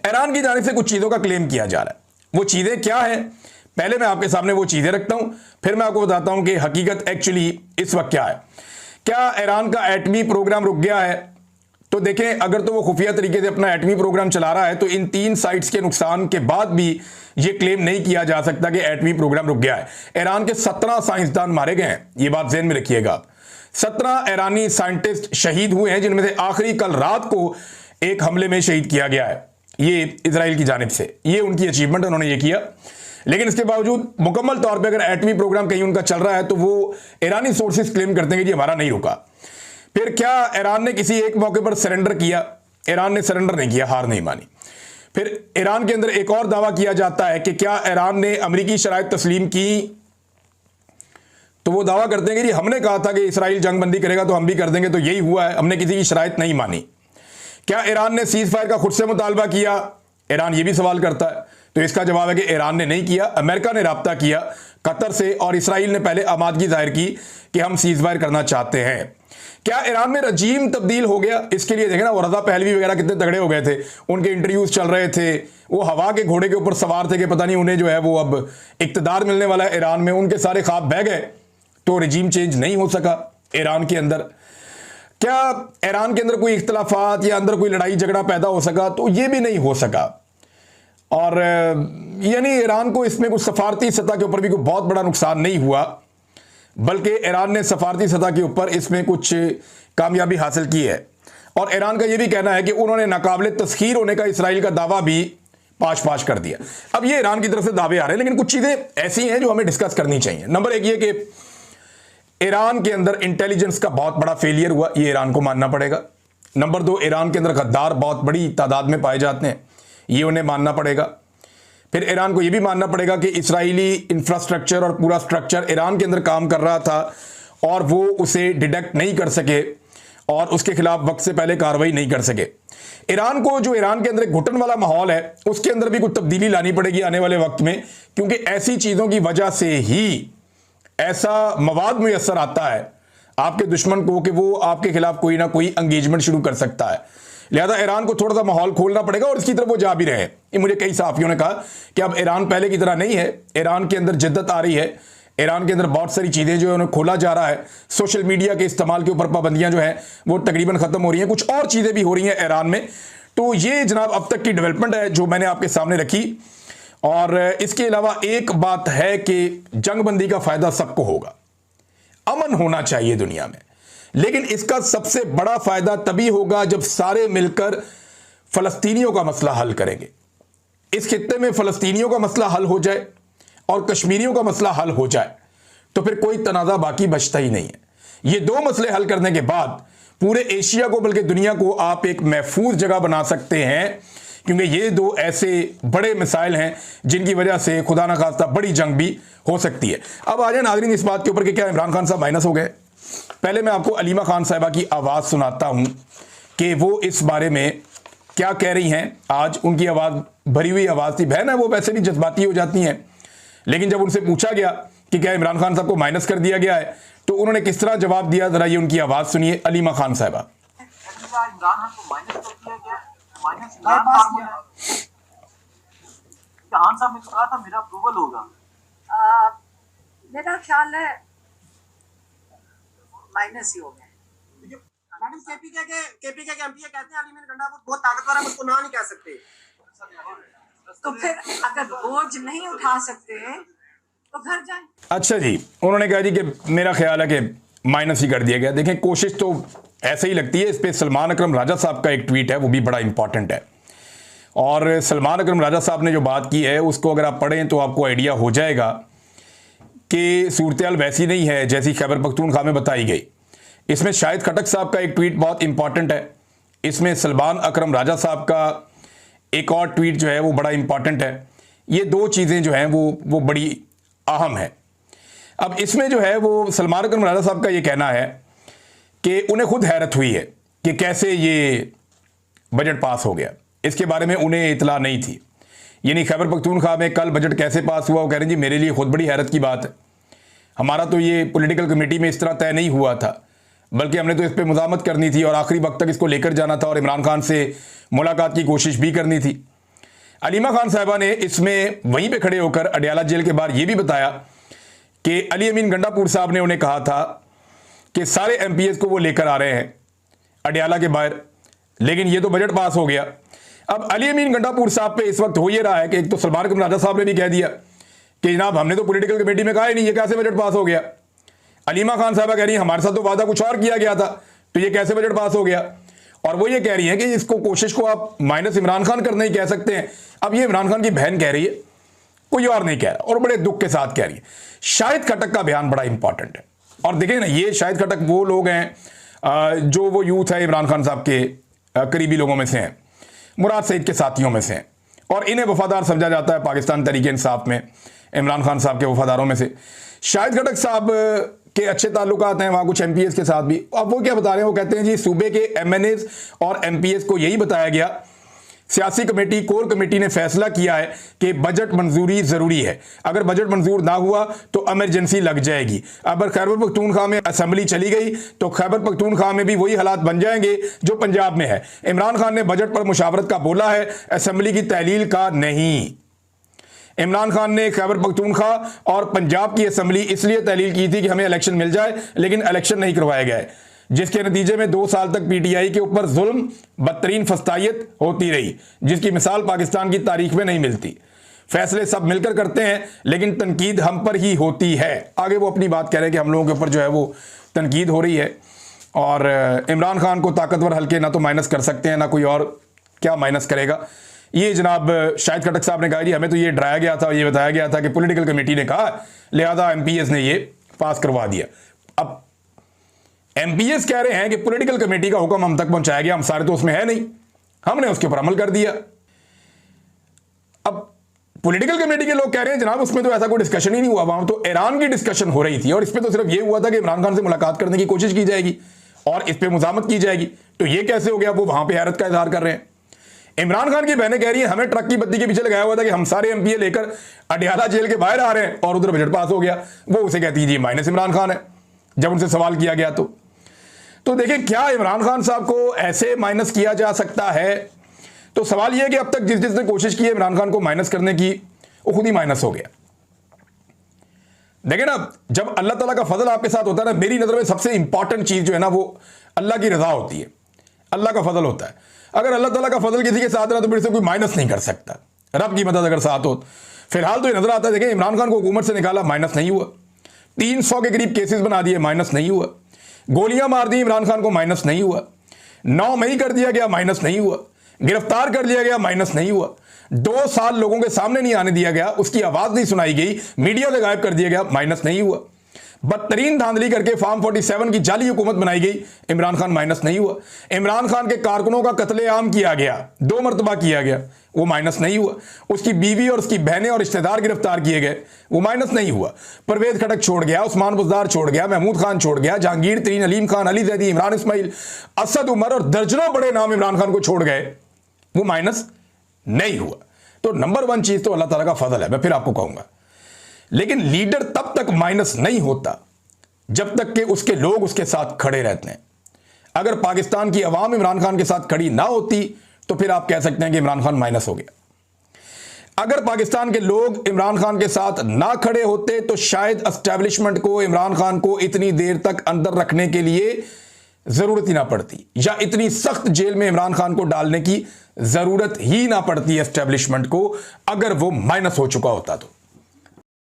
Iran की जानिब से कुछ चीज़ों का क्लेम किया जा रहा है। वो चीज़ें क्या है, पहले मैं आपके सामने वो चीज़ें रखता हूं, फिर मैं आपको बताता हूं कि हकीकत एक्चुअली इस वक्त क्या है। क्या ईरान का एटमी प्रोग्राम रुक गया है? तो देखें, अगर तो वो खुफिया तरीके से अपना एटमी प्रोग्राम चला रहा है तो इन 3 साइट्स के नुकसान के बाद भी ये क्लेम नहीं किया जा सकता कि एटमी प्रोग्राम रुक गया है। ईरान के 17 साइंसदान मारे गए हैं, ये बात ज़हन में रखिएगा आप। 17 ईरानी साइंटिस्ट शहीद हुए हैं, जिनमें से आखिरी कल रात को एक हमले में शहीद किया गया है, ये इजराइल की जानिब से। ये उनकी अचीवमेंट, उन्होंने ये किया। लेकिन इसके बावजूद मुकम्मल तौर पर अगर एटमी प्रोग्राम कहीं उनका चल रहा है तो वो ईरानी सोर्सेज क्लेम करते हैं कि जी हमारा नहीं रुका। फिर क्या ईरान ने किसी एक मौके पर सरेंडर किया? ईरान ने सरेंडर नहीं किया, हार नहीं मानी। फिर ईरान के अंदर एक और दावा किया जाता है कि क्या ईरान ने अमेरिकी शराइत तस्लीम की? तो वो दावा करते हैं कि जी हमने कहा था कि इसराइल जंगबंदी करेगा तो हम भी कर देंगे, तो यही हुआ है, हमने किसी की शराइत नहीं मानी। क्या ईरान ने सीज फायर का खुद से मुतालबा किया? ईरान ये भी सवाल करता है। तो इसका जवाब है कि ईरान ने नहीं किया। अमेरिका ने राब्ता किया कतर से और इसराइल ने पहले आमादगी जाहिर की कि हम सीज फायर करना चाहते हैं। क्या ईरान में रजीम तब्दील हो गया? इसके लिए देखें ना, वो रजा पहलवी वगैरह कितने तगड़े हो गए थे, उनके इंटरव्यूज चल रहे थे, वो हवा के घोड़े के ऊपर सवार थे कि पता नहीं उन्हें जो है वो अब इक्तदार मिलने वाला है ईरान में। उनके सारे ख्वाब बह गए, तो रजीम चेंज नहीं हो सका ईरान के अंदर। क्या ईरान के अंदर कोई इख्तलाफात या अंदर कोई लड़ाई झगड़ा पैदा हो सका? तो ये भी नहीं हो सका। और यानी ईरान को इसमें कुछ सफारती सतह के ऊपर भी कोई बहुत बड़ा नुकसान नहीं हुआ, बल्कि ईरान ने सफारती सतह के ऊपर इसमें कुछ कामयाबी हासिल की है। और ईरान का यह भी कहना है कि उन्होंने नाकाबिले तस्खीर होने का इसराइल का दावा भी पाश पाश कर दिया। अब ये ईरान की तरफ से दावे आ रहे हैं, लेकिन कुछ चीज़ें ऐसी हैं जो हमें डिस्कस करनी चाहिए। नंबर 1 ये कि ईरान के अंदर इंटेलिजेंस का बहुत बड़ा फेलियर हुआ, ये ईरान को मानना पड़ेगा। नंबर 2, ईरान के अंदर गद्दार बहुत बड़ी तादाद में पाए जाते हैं, ये उन्हें मानना पड़ेगा। फिर ईरान को यह भी मानना पड़ेगा कि इसराइली इंफ्रास्ट्रक्चर और पूरा स्ट्रक्चर ईरान के अंदर काम कर रहा था और वो उसे डिटेक्ट नहीं कर सके और उसके खिलाफ वक्त से पहले कार्रवाई नहीं कर सके। ईरान को जो ईरान के अंदर एक घुटन वाला माहौल है, उसके अंदर भी कुछ तब्दीली लानी पड़ेगी आने वाले वक्त में, क्योंकि ऐसी चीज़ों की वजह से ही ऐसा मवाद मुयस्सर आता है आपके दुश्मन को कि वो आपके खिलाफ कोई ना कोई एंगेजमेंट शुरू कर सकता है। लिहाजा ईरान को थोड़ा सा माहौल खोलना पड़ेगा और इसकी तरफ वो जा भी रहे हैं। ये मुझे कई सहाफ़ियों ने कहा कि अब ईरान पहले की तरह नहीं है, ईरान के अंदर जिद्दत आ रही है, ईरान के अंदर बहुत सारी चीज़ें जो है उन्हें खोला जा रहा है, सोशल मीडिया के इस्तेमाल के ऊपर पाबंदियां जो हैं वो तकरीबन ख़त्म हो रही हैं, कुछ और चीज़ें भी हो रही हैं ईरान में। तो ये जनाब अब तक की डेवलपमेंट है जो मैंने आपके सामने रखी। और इसके अलावा एक बात है कि जंगबंदी का फ़ायदा सबको होगा, अमन होना चाहिए दुनिया में, लेकिन इसका सबसे बड़ा फायदा तभी होगा जब सारे मिलकर फलस्तीनियों का मसला हल करेंगे। इस खित्ते में फलस्तीनियों का मसला हल हो जाए और कश्मीरियों का मसला हल हो जाए तो फिर कोई तनाज़ा बाकी बचता ही नहीं है। ये 2 मसले हल करने के बाद पूरे एशिया को बल्कि दुनिया को आप एक महफूज जगह बना सकते हैं, क्योंकि ये 2 ऐसे बड़े मिसाइल हैं जिनकी वजह से खुदा न खास्ता बड़ी जंग भी हो सकती है। अब आ जाए नाज़रीन इस बात के ऊपर कि क्या इमरान खान साहब माइनस हो गए। पहले मैं आपको अलीमा खान साहिबा की आवाज़ सुनाता हूं कि वो इस बारे में क्या कह रही हैं। आज उनकी आवाज़ भरी हुई आवाज़ थी, बहन है वो वैसे भी जज्बाती हो जाती हैं, लेकिन जब उनसे पूछा गया कि क्या इमरान खान साहब को माइनस कर दिया गया है तो उन्होंने किस तरह जवाब दिया, जरा ये उनकी आवाज़ सुनिए। अलीमा खान साहिबा। मेरा ख्याल है माइनस ही हो गया। मैडम केपीके के एमपी कहते हैं अली मीर गंडा बहुत ताकतवर है, उसको ना नहीं कह सकते। तो फिर अगर बोझ नहीं उठा सकते तो घर जाएं। अच्छा जी, उन्होंने कहा जी कि मेरा ख्याल है कि माइनस ही कर दिया गया। देखें, कोशिश तो ऐसे ही लगती है। इस पर सलमान अकरम राजा साहब का एक ट्वीट है, वो भी बड़ा इंपॉर्टेंट है। और सलमान अकरम राजा साहब ने जो बात की है उसको अगर आप पढ़ें तो आपको आइडिया हो जाएगा कि सूरत-ए-हाल वैसी नहीं है जैसी खैबर पख्तूनख्वा में बताई गई। इसमें शाहिद खटक साहब का एक ट्वीट बहुत इंपॉर्टेंट है, इसमें सलमान अकरम राजा साहब का एक और ट्वीट जो है वो बड़ा इंपॉर्टेंट है। ये 2 चीज़ें जो हैं वो बड़ी अहम है। अब इसमें जो है वो सलमान अकरम राजा साहब का ये कहना है कि उन्हें खुद हैरत हुई है कि कैसे ये बजट पास हो गया, इसके बारे में उन्हें इतला नहीं थी। यानी खैबर पख्तूनख्वा में कल बजट कैसे पास हुआ, वो कह रहे हैं जी मेरे लिए खुद बड़ी हैरत की बात है, हमारा तो ये पॉलिटिकल कमेटी में इस तरह तय नहीं हुआ था, बल्कि हमने तो इस पर मुज़ामत करनी थी और आखिरी वक्त तक इसको लेकर जाना था और इमरान खान से मुलाकात की कोशिश भी करनी थी। अलीमा खान साहिबा ने इसमें वहीं पे खड़े होकर अडयाला जेल के बाहर यह भी बताया कि अली अमीन गंडापुर साहब ने उन्हें कहा था कि सारे एमपीएस को वो लेकर आ रहे हैं अडयाला के बाहर, लेकिन ये तो बजट पास हो गया। अब अली अमीन गंडापुर साहब पे इस वक्त हो ये रहा है कि एक तो सलमान कमराजा साहब ने भी कह दिया कि जनाब हमने तो पॉलिटिकल कमेटी में कहा ही नहीं, ये कैसे बजट पास हो गया। अलीमा खान साहबा कह रही है हमारे साथ तो वादा कुछ और किया गया था, तो ये कैसे बजट पास हो गया। और वो ये कह रही है कि इसको कोशिश को आप माइनस इमरान खान करना ही कह सकते हैं। अब ये इमरान खान की बहन कह रही है, कोई और नहीं कह रहा, और बड़े दुख के साथ कह रही है। शाहिद खटक का बयान बड़ा इंपॉर्टेंट है। और देखिए ना, ये शाहिद खटक वो लोग हैं जो वो यूथ है इमरान खान साहब के करीबी लोगों में से हैं, मुराद सईद के साथियों में से हैं, और इन्हें वफादार समझा जाता है पाकिस्तान तहरीक इंसाफ में इमरान खान साहब के वफादारों में से। शाहिद खटक साहब के अच्छे ताल्लुकात हैं वहाँ कुछ एमपीएस के साथ भी। अब वो क्या बता रहे हैं, वो कहते हैं जी सूबे के एमएनएस और एमपीएस को यही बताया गया, सियासी कमेटी कोर कमेटी ने फैसला किया है कि बजट मंजूरी जरूरी है, अगर बजट मंजूर ना हुआ तो इमरजेंसी लग जाएगी। अगर खैबर पख्तूनख्वा में असेंबली चली गई तो खैबर पख्तूनख्वा में भी वही हालात बन जाएंगे जो पंजाब में है। इमरान खान ने बजट पर मुशावरत का बोला है, असेंबली की तहलील का नहीं। इमरान खान ने खैबर पख्तूनख्वा और पंजाब की असेंबली इसलिए तहलील की थी कि हमें इलेक्शन मिल जाए, लेकिन इलेक्शन नहीं करवाया गया है, जिसके नतीजे में 2 साल तक पीटीआई के ऊपर जुल्म बदतरीन फस्तायत होती रही, जिसकी मिसाल पाकिस्तान की तारीख में नहीं मिलती। फैसले सब मिलकर करते हैं, लेकिन तनकीद हम पर ही होती है। आगे वो अपनी बात कह रहे हैं कि हम लोगों के ऊपर जो है वो तनकीद हो रही है, और इमरान खान को ताकतवर हल्के ना तो माइनस कर सकते हैं, ना कोई और क्या माइनस करेगा। ये जनाब शाहिद खटक साहब ने कहा जी हमें तो ये डराया गया था, ये बताया गया था कि पॉलिटिकल कमेटी ने कहा, लिहाजा एमपीएस ने ये पास करवा दिया। अब एमपीएस कह रहे हैं कि पॉलिटिकल कमेटी का हुक्म हम तक पहुंचाया गया, हम सारे तो उसमें है नहीं, हमने उसके ऊपर अमल कर दिया। अब पॉलिटिकल कमेटी के लोग कह रहे हैं जनाब उसमें तो ऐसा कोई डिस्कशन ही नहीं हुआ, वहां तो ईरान की डिस्कशन हो रही थी, और इस पर तो सिर्फ ये हुआ था कि इमरान खान से मुलाकात करने की कोशिश की जाएगी और इस पर मुजामत की जाएगी। तो ये कैसे हो गया, वो वहां पर हैरत का इजहार कर रहे हैं। इमरान खान की बहनें कह रही हैं हमें ट्रक की बत्ती के पीछे लगाया हुआ था कि हम सारे एमपीए लेकर अडयाला जेल के बाहर आ रहे हैं, और उधर बजट पास हो गया। वो उसे कहती है जी माइनस इमरान खान है, जब उनसे सवाल किया गया तो देखिए क्या इमरान खान साहब को ऐसे माइनस किया जा सकता है। तो सवाल यह है कि अब तक जिसने कोशिश की है इमरान खान को माइनस करने की, वो खुद ही माइनस हो गया। देखिए ना, जब अल्लाह ताला का फजल आपके साथ होता है ना, मेरी नजर में सबसे इंपॉर्टेंट चीज जो है ना वो अल्लाह की रजा होती है, अल्लाह का फजल होता है। अगर अल्लाह ताला का फजल किसी के साथ है तो फिर से कोई माइनस नहीं कर सकता। रब की मदद अगर साथ हो, फिलहाल तो ये नजर आता है। देखिए इमरान खान को हुकूमत से निकाला, माइनस नहीं हुआ। 300 के करीब केसेस बना दिए, माइनस नहीं हुआ। गोलियां मार दी इमरान खान को, माइनस नहीं हुआ। 9 मई कर दिया गया, माइनस नहीं हुआ। गिरफ्तार कर लिया गया, माइनस नहीं हुआ। 2 साल लोगों के सामने नहीं आने दिया गया, उसकी आवाज नहीं सुनाई गई, मीडिया से गायब कर दिया गया, माइनस नहीं हुआ। बदतरीन धांधली करके फार्म 47 की जाली हुकूमत बनाई गई, इमरान खान माइनस नहीं हुआ। इमरान खान के कारकुनों का कत्लेआम किया गया, 2 मरतबा किया गया, वो माइनस नहीं हुआ। उसकी बीवी और उसकी बहनें और रिश्तेदार गिरफ्तार किए गए, वो माइनस नहीं हुआ। परवेज खटक छोड़ गया, उस्मान बुज़दार छोड़ गया, महमूद खान छोड़ गया, जहांगीर तरीन, अलीम खान, अली जैदी, इमरान इस्माइल, असद उमर और दर्जनों बड़े नाम इमरान खान को छोड़ गए, वो माइनस नहीं हुआ। तो नंबर 1 चीज तो अल्लाह ताला का फजल है, मैं फिर आपको कहूंगा। लेकिन लीडर तब तक माइनस नहीं होता जब तक कि उसके लोग उसके साथ खड़े रहते हैं। अगर पाकिस्तान की अवाम इमरान खान के साथ खड़ी ना होती तो फिर आप कह सकते हैं कि इमरान खान माइनस हो गया। अगर पाकिस्तान के लोग इमरान खान के साथ ना खड़े होते तो शायद एस्टेब्लिशमेंट को इमरान खान को इतनी देर तक अंदर रखने के लिए जरूरत ही ना पड़ती, या इतनी सख्त जेल में इमरान खान को डालने की जरूरत ही ना पड़ती एस्टेब्लिशमेंट को, अगर वो माइनस हो चुका होता तो।